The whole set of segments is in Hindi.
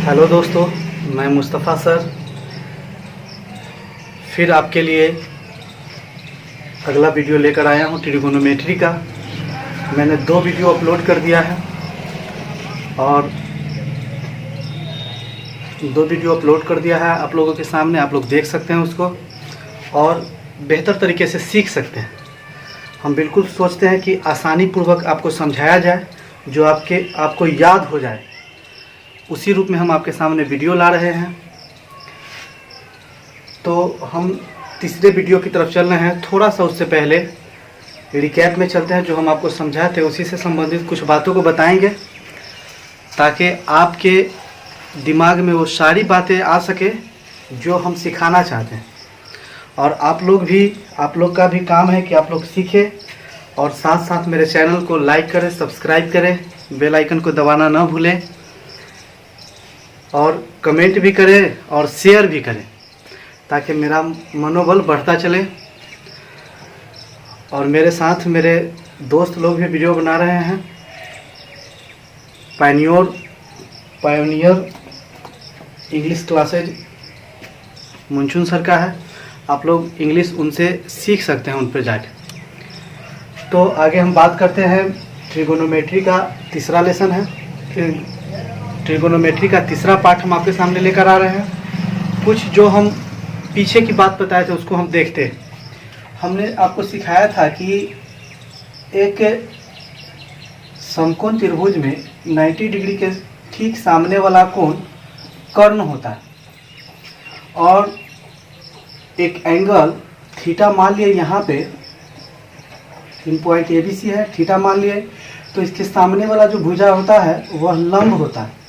हेलो दोस्तों, मैं मुस्तफ़ा सर फिर आपके लिए अगला वीडियो लेकर आया हूँ ट्रिगोनोमेट्री का। मैंने 2 वीडियो अपलोड कर दिया है और 2 वीडियो अपलोड कर दिया है आप लोगों के सामने। आप लोग देख सकते हैं उसको और बेहतर तरीके से सीख सकते हैं। हम बिल्कुल सोचते हैं कि आसानी पूर्वक आपको समझाया जाए, जो आपको याद हो जाए। उसी रूप में हम आपके सामने वीडियो ला रहे हैं। तो हम तीसरे वीडियो की तरफ चल रहे हैं। थोड़ा सा उससे पहले रिकैप में चलते हैं। जो हम आपको समझाए थे उसी से संबंधित कुछ बातों को बताएंगे, ताकि आपके दिमाग में वो सारी बातें आ सके जो हम सिखाना चाहते हैं। और आप लोग का भी काम है कि आप लोग सीखें और साथ साथ मेरे चैनल को लाइक करें, सब्सक्राइब करें, बेल आइकन को दबाना ना भूलें और कमेंट भी करें और शेयर भी करें, ताकि मेरा मनोबल बढ़ता चले। और मेरे साथ मेरे दोस्त लोग भी वीडियो बना रहे हैं। पायोनियर इंग्लिश क्लासेज मुंचुन सर का है। आप लोग इंग्लिश उनसे सीख सकते हैं, उन पर जाके। तो आगे हम बात करते हैं। ट्रिगोनोमेट्री का तीसरा लेसन है। ट्रिगोनोमेट्री का तीसरा पार्ट हम आपके सामने लेकर आ रहे हैं। कुछ जो हम पीछे की बात बताए थे उसको हम देखते हैं। हमने आपको सिखाया था कि एक समकोण त्रिभुज में 90 डिग्री के ठीक सामने वाला कोण कर्ण होता है और एक एंगल थीटा मान लिए। यहाँ पे 3 पॉइंट ABC है, थीटा मान लिए। तो इसके सामने वाला जो भुजा होता है वह लंब होता है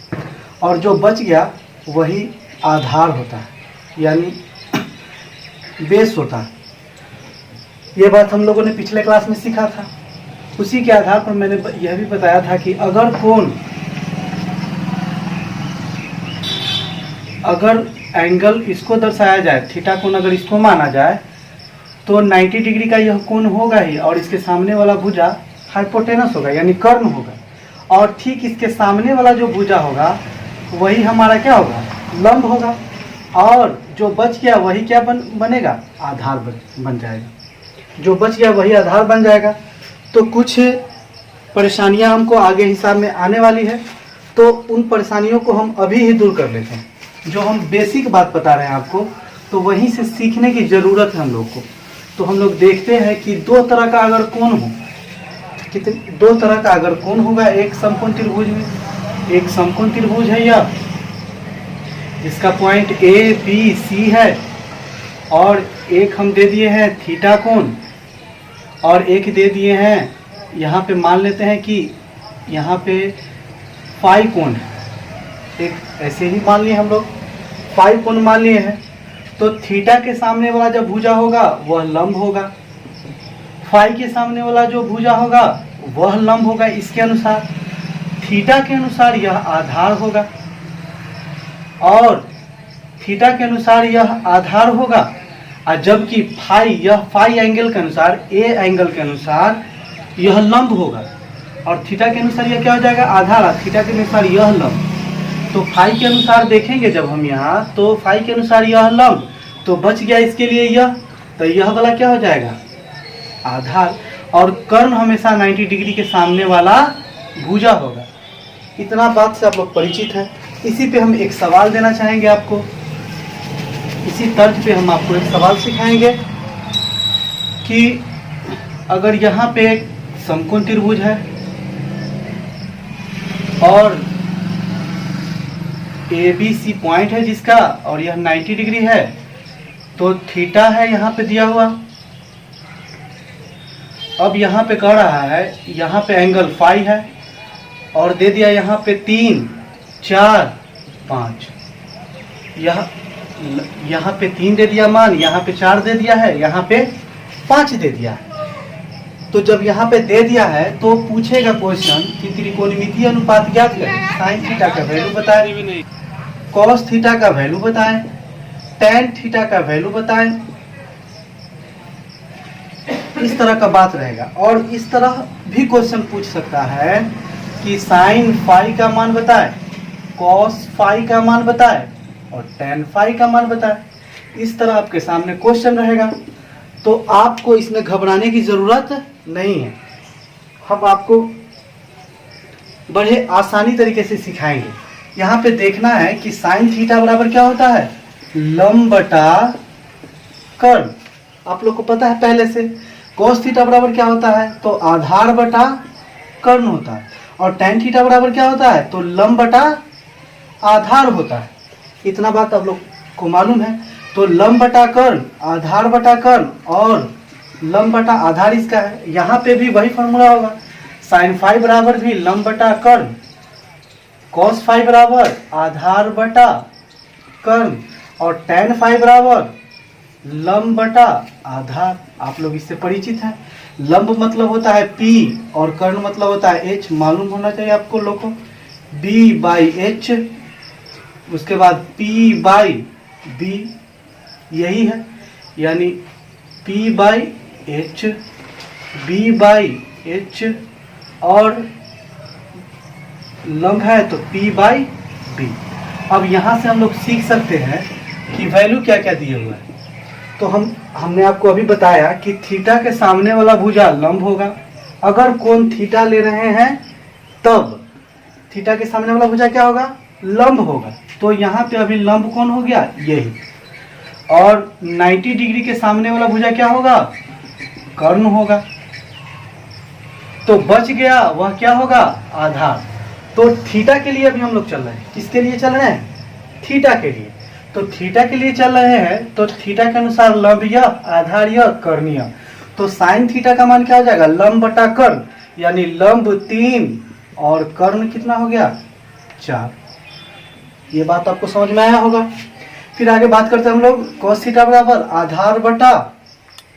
और जो बच गया वही आधार होता है, यानी बेस होता है। ये बात हम लोगों ने पिछले क्लास में सीखा था। उसी के आधार पर मैंने यह भी बताया था कि अगर एंगल इसको दर्शाया जाए, थीटा कोण अगर इसको माना जाए, तो 90 डिग्री का यह कोण होगा ही और इसके सामने वाला भुजा हाइपोटेनस होगा, यानी कर्ण होगा। और ठीक इसके सामने वाला जो भुजा होगा वही हमारा क्या होगा, लंब होगा। और जो बच गया वही क्या बनेगा, आधार बन जाएगा। जो बच गया वही आधार बन जाएगा। तो कुछ परेशानियां हमको आगे हिसाब में आने वाली है, तो उन परेशानियों को हम अभी ही दूर कर लेते हैं। जो हम बेसिक बात बता रहे हैं आपको, तो वहीं से सीखने की ज़रूरत है हम लोग को। तो हम लोग देखते हैं कि 2 तरह का अगर कोण हो, 2 तरह का अगर कोण होगा एक समकोण त्रिभुज में। एक समकोण त्रिभुज है यह, इसका पॉइंट ABC है और एक हम दे दिए हैं थीटा कोण और एक दे दिए हैं, यहाँ पे मान लेते हैं कि यहाँ पे फाई कोण है। एक ऐसे ही मान लिए हम लोग, फाई कोण मान लिए हैं। तो थीटा के सामने वाला जो भुजा होगा वह लंब होगा, फाई के सामने वाला जो भुजा होगा वह लंब होगा। इसके अनुसार थीटा के अनुसार यह आधार होगा और थीटा के अनुसार यह आधार होगा। और जबकि यह फाई एंगल के अनुसार, ए एंगल के अनुसार यह लंब होगा और थीटा के अनुसार यह क्या हो जाएगा, आधार। और थीटा के अनुसार यह लंब। तो फाई के अनुसार देखेंगे जब हम यहाँ, तो फाई के अनुसार यह लंब, तो बच गया इसके लिए यह, तो यह वाला क्या हो जाएगा, आधार। और कर्ण हमेशा 90 डिग्री के सामने वाला भुजा होगा। इतना बात से आप लोग परिचित हैं। इसी पे हम एक सवाल देना चाहेंगे आपको। इसी तर्ज पे हम आपको एक सवाल सिखाएंगे कि अगर यहाँ पे एक समकोण त्रिभुज है और ABC पॉइंट है जिसका, और यह 90 डिग्री है, तो थीटा है यहाँ पे दिया हुआ। अब यहाँ पे कह रहा है, यहाँ पे एंगल फाई है और दे दिया यहाँ पे 3, 4, 5। यहाँ पे 3 दे दिया मान, यहाँ पे 4 दे दिया है, यहाँ पे 5 दे दिया है। तो जब यहाँ पे दे दिया है तो पूछेगा क्वेश्चन कि त्रिकोणमितीय अनुपात ज्ञात करें। साइन थीटा का वैल्यू बताएं, कॉस थीटा का वैल्यू बताएं, टेन थीटा का वैल्यू बताएं। इस तरह का बात रहेगा। और इस तरह भी क्वेश्चन पूछ सकता है कि साइन फाई का मान बताएं कॉस फाई का मान बताए और टेन फाई का मान बताए। इस तरह आपके सामने क्वेश्चन रहेगा, तो आपको इसमें घबराने की जरूरत नहीं है। हम आपको बड़े आसानी तरीके से सिखाएंगे। यहाँ पे देखना है कि साइन थीटा बराबर क्या होता है, लंब बटा कर्ण। आप लोग को पता है पहले से। कॉस थीटा बराबर क्या होता है, तो आधार बटा कर्ण होता है। और टेन थीटा बराबर क्या होता है, तो लंब बटा आधार होता है। इतना बात आप लोग को मालूम है। तो लंब बटा कर्ण, आधार बटा कर्ण और लंब बटा आधार इसका है। यहाँ पे भी वही फॉर्मूला होगा, साइन फाई बराबर भी लंब बटा कर्ण, कॉस फाई बराबर आधार बटा कर्ण और टेन फाई बराबर लंब बटा आधार। आप लोग इससे परिचित हैं। लंब मतलब होता है P और कर्ण मतलब होता है H। मालूम होना चाहिए आपको लोग को। B बाई H, उसके बाद P बाई B, यही है। यानी P by H, B by H और लंब है तो P बाई B। अब यहाँ से हम लोग सीख सकते हैं कि वैल्यू क्या क्या दिए हुए हैं। तो हमने आपको अभी बताया कि थीटा के सामने वाला भुजा लंब होगा। अगर कोण थीटा ले रहे हैं तब थीटा के सामने वाला भुजा क्या होगा, लंब होगा। तो यहाँ पे अभी लंब कौन हो गया, यही। और 90 डिग्री के सामने वाला भुजा क्या होगा, कर्ण होगा। तो बच गया वह क्या होगा, आधार। तो थीटा के लिए अभी हम लोग चल रहे हैं। किसके लिए चल रहे हैं, थीटा के लिए। तो थीटा के लिए चल रहे हैं तो थीटा के अनुसार लंब यह, आधार यह, कर्ण यह। तो साइन थीटा का मान क्या हो जाएगा, लंब बटा कर्ण, यानी लंब 3 और कर्ण कितना हो गया, 4। ये बात आपको समझ में आया होगा। फिर आगे बात करते हैं हम लोग, कॉस थीटा बराबर आधार बटा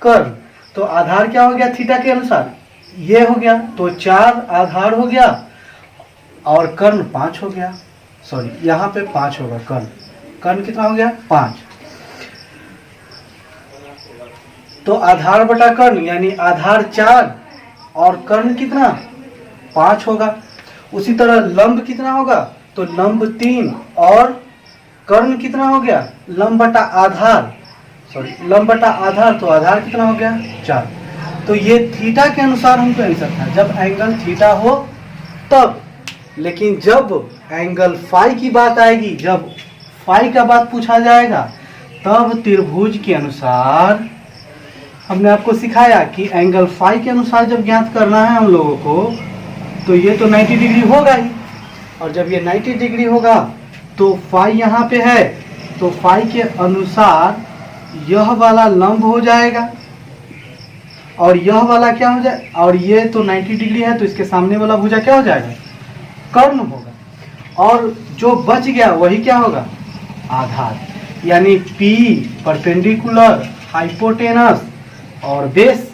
कर्ण। तो आधार क्या हो गया थीटा के अनुसार, ये हो गया। तो 4 आधार हो गया और कर्ण 5 हो गया। सॉरी, यहाँ पे 5 होगा, कर्ण कितना हो गया, 5। तो आधार बटा कर्ण यानी आधार 4 और कर्ण कितना, 5 होगा। उसी तरह लंब कितना होगा, तो लंब 3 और कर्ण कितना हो गया, लंब बटा आधार, सॉरी लंब बटा आधार, तो आधार कितना हो गया, 4। तो ये थीटा के अनुसार हमको आंसर था, जब एंगल थीटा हो तब। लेकिन जब एंगल फाई की बात आएगी, जब फाई का बात पूछा जाएगा, तब त्रिभुज के अनुसार हमने आपको सिखाया कि एंगल फाई के अनुसार जब ज्ञात करना है हम लोगों को, तो ये तो 90 डिग्री होगा ही। और जब ये 90 डिग्री होगा तो फाई यहाँ पे है, तो फाई के अनुसार यह वाला लंब हो जाएगा और यह वाला क्या हो जाए, और ये तो 90 डिग्री है तो इसके सामने वाला भुजा क्या हो जाएगा, कर्ण होगा। और जो बच गया वही क्या होगा, आधार। यानी P परपेंडिकुलर, हाइपोटेनस और बेस।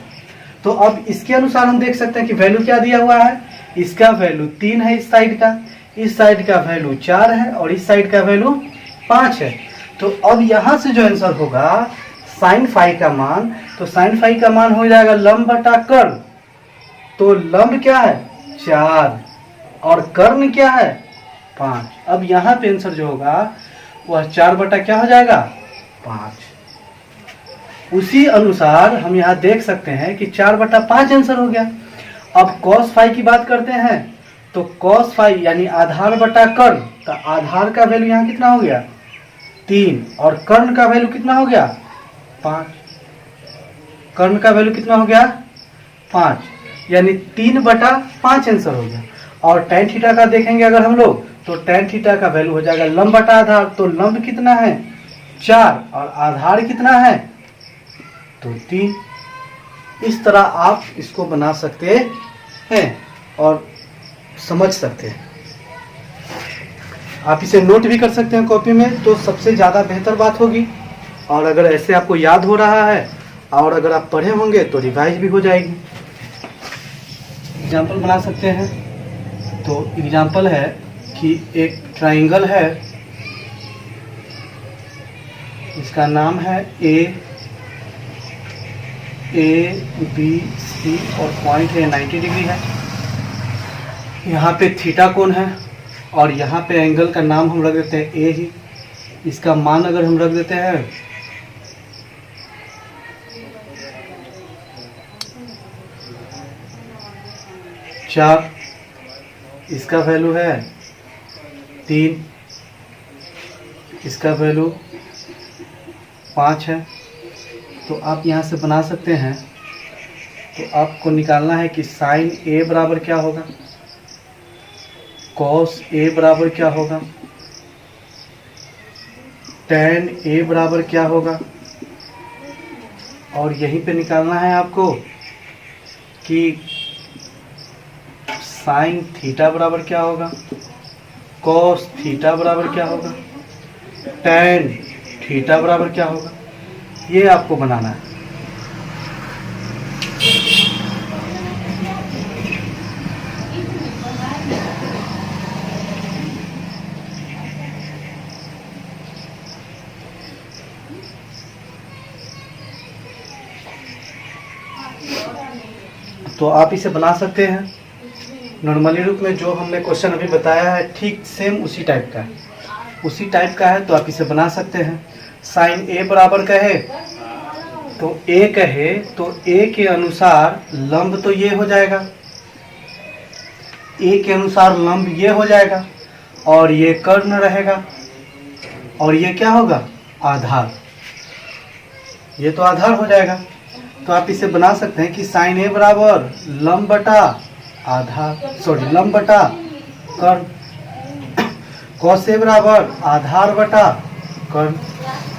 तो अब इसके अनुसार हम देख सकते हैं कि वैल्यू क्या दिया हुआ है, इसका वैल्यू 3 है इस साइड का, इस साइड का वैल्यू 4 है और इस साइड का वैल्यू 5 है। तो अब यहाँ से जो आंसर होगा साइन फाई का मान, तो साइन फाई का मान हो जाएगा लंब बटा कर्ण। तो लंब क्या है, 4 और कर्ण क्या है, 5। अब यहाँ पे आंसर जो होगा वह 4 बटा क्या हो जाएगा, 5। उसी अनुसार हम यहाँ देख सकते हैं कि 4 बटा 5 आंसर हो गया। अब कॉस फाई की बात करते हैं, तो कॉस फाई यानी आधार बटा कर्ण, तो आधार का वैल्यू यहाँ कितना हो गया, 3 और कर्ण का वैल्यू कितना हो गया, 5। कर्ण का वैल्यू कितना हो गया, 5, यानी 3 बटा 5 आंसर हो गया। और टेन थीटा का देखेंगे अगर हम लोग, तो टेन थीटा का वैल्यू हो जाएगा लंब बटा आधार। तो लंब कितना है, 4 और आधार कितना है, तो 3। इस तरह आप इसको बना सकते हैं और समझ सकते हैं। आप इसे नोट भी कर सकते हैं कॉपी में, तो सबसे ज़्यादा बेहतर बात होगी। और अगर ऐसे आपको याद हो रहा है और अगर आप पढ़े होंगे तो रिवाइज भी हो जाएगी। एग्जाम्पल बना सकते हैं। तो एग्जाम्पल है कि एक ट्राइंगल है, इसका नाम है ए बी सी और पॉइंट है 90 डिग्री है। यहाँ पे थीटा कोण है और यहाँ पे एंगल का नाम हम रख देते हैं ए ही। इसका मान अगर हम रख देते हैं 4, इसका वैल्यू है 3, इसका वैल्यू 5 है। तो आप यहाँ से बना सकते हैं। तो आपको निकालना है कि साइन ए बराबर क्या होगा, कॉस ए बराबर क्या होगा, टेन ए बराबर क्या होगा, और यहीं पे निकालना है आपको कि साइन थीटा बराबर क्या होगा, कॉस थीटा बराबर क्या होगा, टेन थीटा बराबर क्या होगा। ये आपको बनाना है। तो आप इसे बना सकते हैं नॉर्मली रूप में। जो हमने क्वेश्चन अभी बताया है ठीक सेम उसी टाइप का है, उसी टाइप का है। तो आप इसे बना सकते हैं। साइन ए बराबर कहे तो ए कहे तो ए के अनुसार लंब तो ये हो जाएगा, ए के अनुसार लंब ये हो जाएगा, और ये कर्ण रहेगा, और ये क्या होगा, आधार। ये तो आधार हो जाएगा। तो आप इसे बना सकते हैं कि साइन ए बराबर लंब बटा आधार, लंब बटा कर्ण, कॉस ए बराबर आधार बटा कर्ण,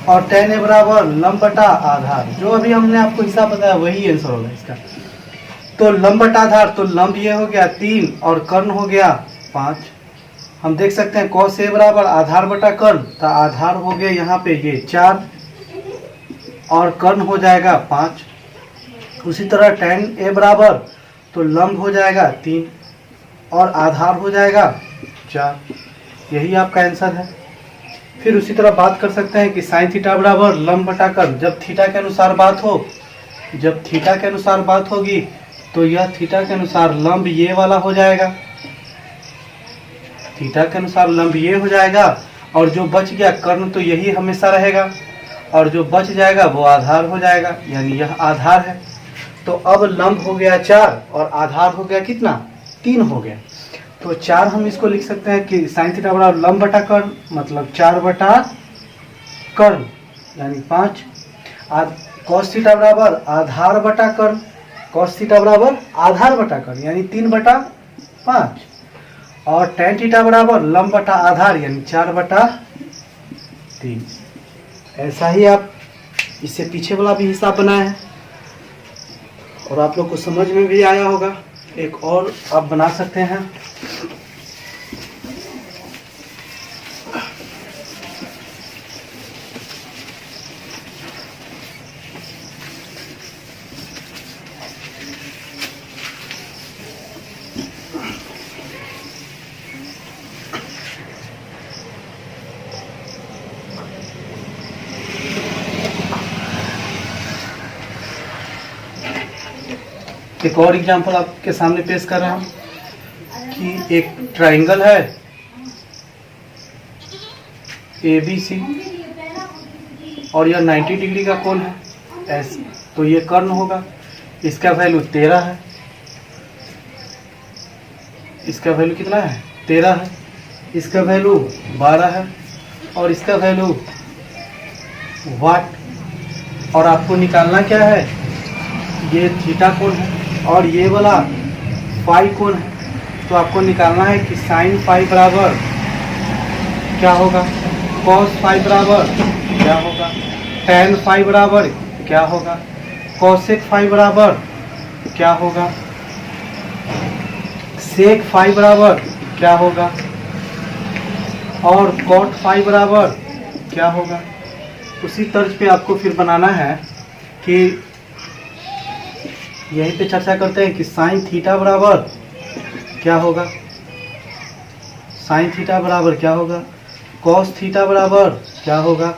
और टेन ए बराबर लंब बटा आधार। जो अभी हमने आपको हिसाब बताया वही आंसर होगा इसका। तो लंब बटा आधार, तो लंब ये हो गया 3 और कर्ण हो गया 5। हम देख सकते हैं कॉस ए बराबर आधार बटा कर्ण, तो आधार हो गया यहाँ पे ये 4 और कर्ण हो जाएगा 5। उसी तरह टेन ए बराबर तो लंब हो जाएगा 3 और आधार हो जाएगा 4। यही आपका आंसर है। फिर उसी तरह बात कर सकते हैं कि साइन थीटा बराबर लंब बटा कर्ण। जब थीटा के अनुसार बात हो, जब थीटा के अनुसार बात होगी तो यह थीटा के अनुसार लंब ये वाला हो जाएगा, थीटा के अनुसार लंब ये हो जाएगा, और जो बच गया कर्ण तो यही हमेशा रहेगा, और जो बच जाएगा वो आधार हो जाएगा, यानी यह आधार है। तो अब लंब हो गया 4 और आधार हो गया कितना, 3 हो गया। तो 4 हम इसको लिख सकते हैं कि साइन थीटा बराबर लंब बटा कर्ण, मतलब 4 बटा कर्ण यानी 5। कॉस थीटा बराबर आधार बटा कर्ण, कॉस थीटा बराबर आधार बटा कर्ण यानी 3 बटा 5। और टेन थीटा बराबर लंब बटा आधार यानी 4 बटा 3। ऐसा ही आप इससे पीछे वाला भी हिसाब बनाए हैं और आप लोग को समझ में भी आया होगा। एक और आप बना सकते हैं। एक और एग्जांपल आपके सामने पेश कर रहा हूं कि एक ट्रायंगल है ABC और यह 90 डिग्री का कोण है S, तो ये कर्ण होगा। इसका वैल्यू 13 है, इसका वैल्यू कितना है, 13 है, इसका वैल्यू 12 है, और इसका वैल्यू वाट। और आपको निकालना क्या है, ये थीटा कोण है और ये वाला फाई कोण है। तो आपको निकालना है कि साइन फाई बराबर क्या होगा, कॉस फाई बराबर क्या होगा, टेन फाई बराबर क्या होगा, कॉसेक फाई बराबर क्या होगा, सेक फाई बराबर क्या होगा, और कॉट फाई बराबर क्या होगा। उसी तर्ज पे आपको फिर बनाना है कि यहीं पे चर्चा करते हैं कि साइन थीटा बराबर क्या होगा, साइन थीटा बराबर क्या होगा, कॉस थीटा बराबर क्या होगा,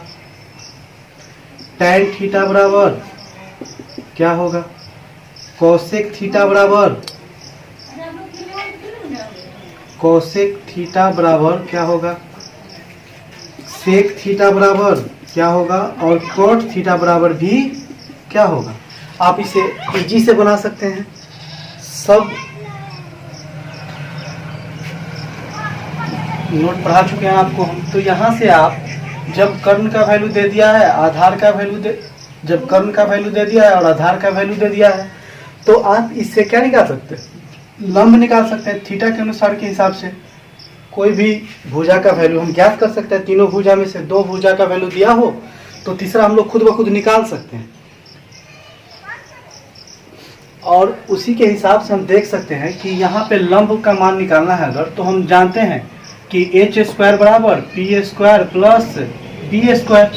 टेन थीटा बराबर क्या होगा, कॉसेक थीटा बराबर कोसेक थीटा बराबर क्या होगा, सेक थीटा बराबर क्या होगा, और कोट थीटा बराबर भी क्या होगा। आप इसे इजी से बना सकते हैं, सब नोट पढ़ा चुके हैं आपको हम। तो यहाँ से आप जब कर्ण का वैल्यू दे दिया है, आधार का वैल्यू दे, जब कर्ण का वैल्यू दे दिया है और आधार का वैल्यू दे दिया है, तो आप इससे क्या निकाल सकते हैं, लंब निकाल सकते हैं थीटा के अनुसार के हिसाब से। कोई भी भुजा का वैल्यू हम ज्ञात कर सकते हैं, तीनों भुजा में से दो भुजा का वैल्यू दिया हो तो तीसरा हम लोग खुद ब खुद निकाल सकते हैं। और उसी के हिसाब से हम देख सकते हैं कि यहाँ पे लंब का मान निकालना है अगर, तो हम जानते हैं कि एच स्क्वायर बराबर P square plus B square.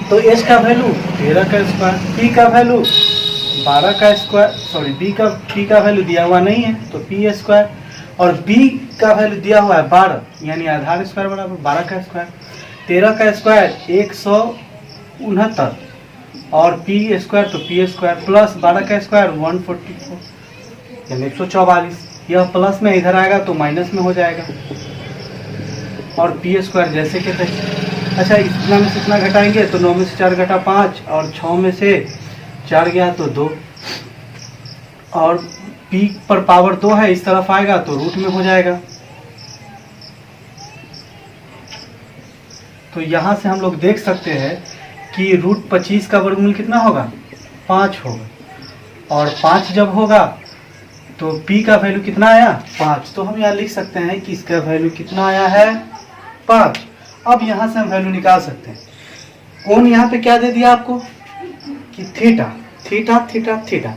तो एच का वैल्यू 13 का स्क्वायर, पी का वैल्यू 12 का स्क्वायर, सॉरी पी का वैल्यू दिया हुआ नहीं है तो पी स्क्वायर, और बी का वैल्यू दिया हुआ है 12, यानी आधार स्क्वायर बराबर 12 का स्क्वायर। 13 का स्क्वायर 169, और पी स्क्वायर तो पी स्क्वायर प्लस 12 का स्क्वायर 144, यानी 144। यह प्लस में इधर आएगा तो माइनस में हो जाएगा, और पी स्क्वायर जैसे कि तैसे। अच्छा, इतना में से इतना घटाएंगे तो 9 में से 4 घटा 5, और 6 में से 4 गया तो 2, और पी पर पावर 2 है, इस तरफ आएगा तो रूट में हो जाएगा। तो यहाँ से हम लोग देख सकते हैं कि रूट 25 का वर्गमूल कितना होगा, 5 होगा, और 5 जब होगा तो p का वैल्यू कितना आया, 5। तो हम यहाँ लिख सकते हैं कि इसका वैल्यू कितना आया है, 5। अब यहाँ से हम वैल्यू निकाल सकते हैं। कौन यहाँ पे क्या दे दिया आपको कि थीटा, थीटा थीटा थीटा।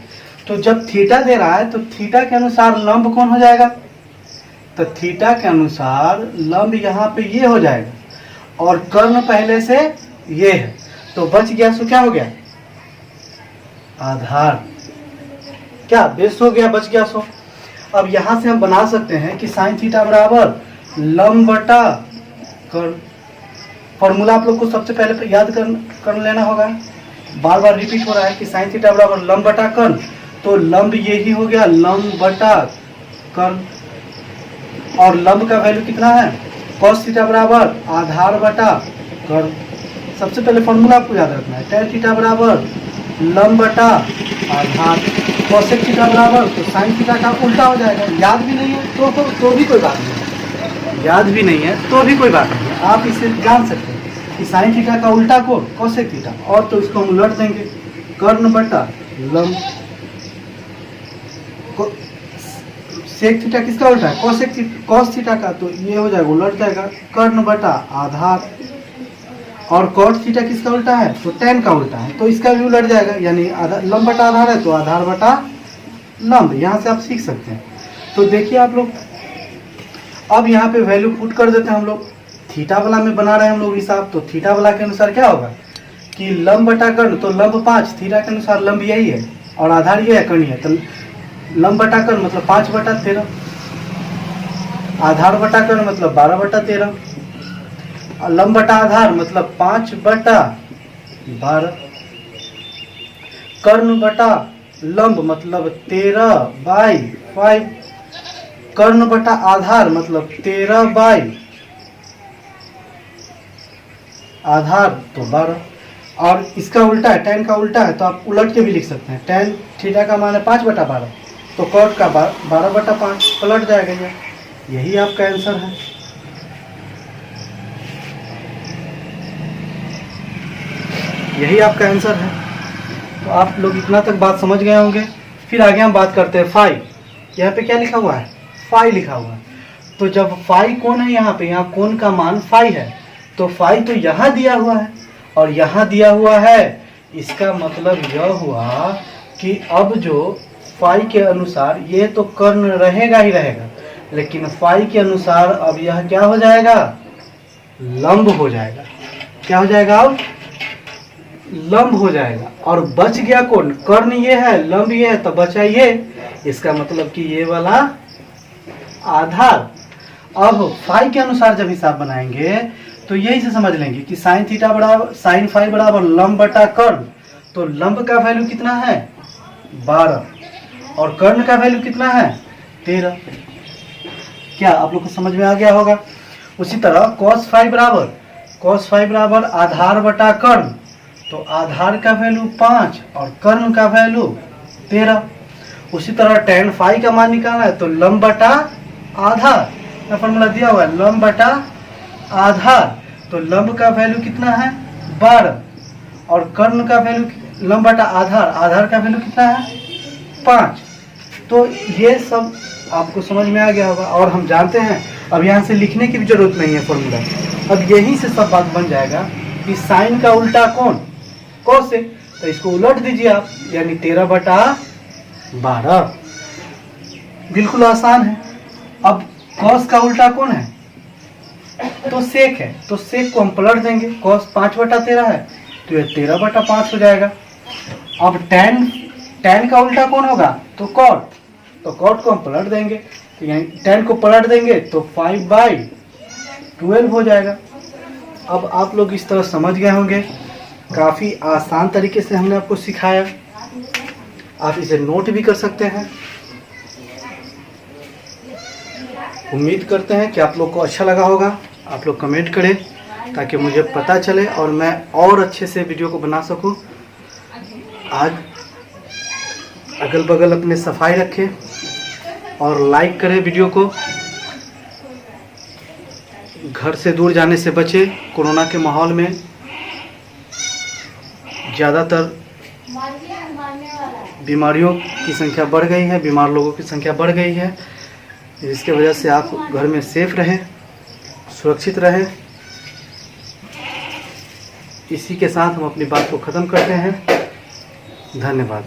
तो जब थीटा दे रहा है तो थीटा के अनुसार लंब कौन हो जाएगा, तो थीटा के अनुसार लंब यहाँ पे ये हो जाएगा, और कर्ण पहले से ये है, तो बच गया सो क्या हो गया, आधार। क्या बेस हो गया, बच गया सो। अब यहाँ से हम बना सकते हैं कि साइन थीटा बराबर लंब बटा कर्ण। फॉर्मूला आप लोग को सबसे पहले याद कर लेना होगा, बार बार रिपीट हो रहा है कि साइन थीटा बराबर लंब बटा कर्ण। तो लंब यही हो गया, लंब बटा कर्ण, और लंब का वैल्यू कितना है, कॉस थीटा बराबर आधार बटा कर्ण। सबसे पहले फॉर्मूला आपको याद रखना है, tan थीटा बराबर लंब बटा आधार, कोसेक थीटा बराबर, तो साइन थीटा का उल्टा हो जाएगा। याद भी नहीं है तो भी कोई बात नहीं, याद भी नहीं है तो भी कोई बात नहीं है, आप इसे जान सकते हैं कि साइन थीटा का उल्टा को कोसेक थीटा, और तो इसको हम उलट देंगे, कर्ण बटा लंब। सेक थीटा किसका उल्टा है, कॉस थीटा का, तो ये हो जाएगा उलट जाएगा, कर्ण बटा आधार। और कॉट थीटा किसका उल्टा है, तो tan का उल्टा है, तो इसका भी उलट जाएगा, यानी लंब बटा आधार है तो आधार बटा लंब। यहाँ से आप सीख सकते हैं। तो देखिए आप लोग, अब यहाँ पे वैल्यू पुट कर देते हैं हम लोग। थीटा वाला में बना रहे हैं हम लोग हिसाब, तो थीटा वाला के अनुसार क्या होगा कि लंब बटा कर्ण, तो लंब 5, थीटा के अनुसार लंब यही है और आधार ये है, कर्ण है, तो लंब बटा कर्ण मतलब 5 बटा 13, आधार बटा कर्ण मतलब 12 बटा 13, लंब बटा आधार मतलब 5 बटा 12, कर्ण बटा लंब मतलब 13/5, कर्ण बटा आधार मतलब 13/, आधार तो 12, और इसका उल्टा है, tan का उल्टा है, तो आप उलट के भी लिख सकते हैं। tan थीटा का मान है 5 बटा 12, तो कॉट का 12 बटा 5 पलट जाएगा। यही आपका आंसर है। यही आपका आंसर है। तो आप लोग इतना तक बात समझ गए होंगे। फिर आगे हम बात करते हैं फाई। यहाँ पे क्या लिखा हुआ है, फाई लिखा हुआ है। तो जब फाई कौन है यहाँ पे, यहाँ कौन का मान फाई है, तो फाई तो यहाँ दिया हुआ है और यहाँ दिया हुआ है। इसका मतलब यह हुआ कि अब जो फाई के अनुसार ये तो कर्ण रहेगा ही रहेगा, लेकिन फाई के अनुसार अब यह क्या हो जाएगा, लंब हो जाएगा। क्या हो जाएगा, अब लंब हो जाएगा। और बच गया कौन, कर्ण ये है, लंब ये है, तो बचा ये। इसका मतलब कि ये वाला आधार। अब फाई के अनुसार जब हिसाब बनाएंगे तो यही से समझ लेंगे कि साइन थीटा बराबर साइन फाई बराबर लंब बटा कर्ण। तो लंब का वैल्यू कितना है 12 और कर्ण का वैल्यू कितना है 13। क्या आप लोग को समझ में आ गया होगा? उसी तरह cos फाइव बराबर आधार बटा कर्ण, तो आधार का वैल्यू 5 और कर्ण का वैल्यू 13। उसी तरह tan फाइव का मान निकालना है तो लंब बटा आधार का फॉर्मूला दिया हुआ है, लंब बटा आधार, तो लंब का वैल्यू कितना है 12 और कर्ण का वैल्यू लंब बटा आधार का वैल्यू कितना है 5। तो ये सब आपको समझ में आ गया होगा और हम जानते हैं अब यहाँ से लिखने की भी जरूरत नहीं है फॉर्मूला। अब यहीं से सब बात बन जाएगा कि साइन का उल्टा कौन cos से, तो इसको उलट दीजिए आप, यानी 13/12। बिल्कुल आसान है। अब cos का उल्टा कौन है तो सेक है, तो सेक को हम पलट देंगे, cos 5/13 है तो ये 13/5 हो जाएगा। अब tan का उल्टा कौन होगा तो cot, तो cot को हम पलट देंगे, तो यानी tan को पलट देंगे तो 5/12 हो जाएगा। अब आप लोग इस तरह समझ गए होंगे, काफ़ी आसान तरीके से हमने आपको सिखाया। आप इसे नोट भी कर सकते हैं। उम्मीद करते हैं कि आप लोग को अच्छा लगा होगा। आप लोग कमेंट करें ताकि मुझे पता चले और मैं और अच्छे से वीडियो को बना सकूं। आज अगल बगल अपने सफाई रखें और लाइक करें वीडियो को। घर से दूर जाने से बचें। कोरोना के माहौल में ज़्यादातर बीमारियों की संख्या बढ़ गई है, बीमार लोगों की संख्या बढ़ गई है, जिसके वजह से आप घर में सेफ रहें, सुरक्षित रहें। इसी के साथ हम अपनी बात को ख़त्म करते हैं। धन्यवाद।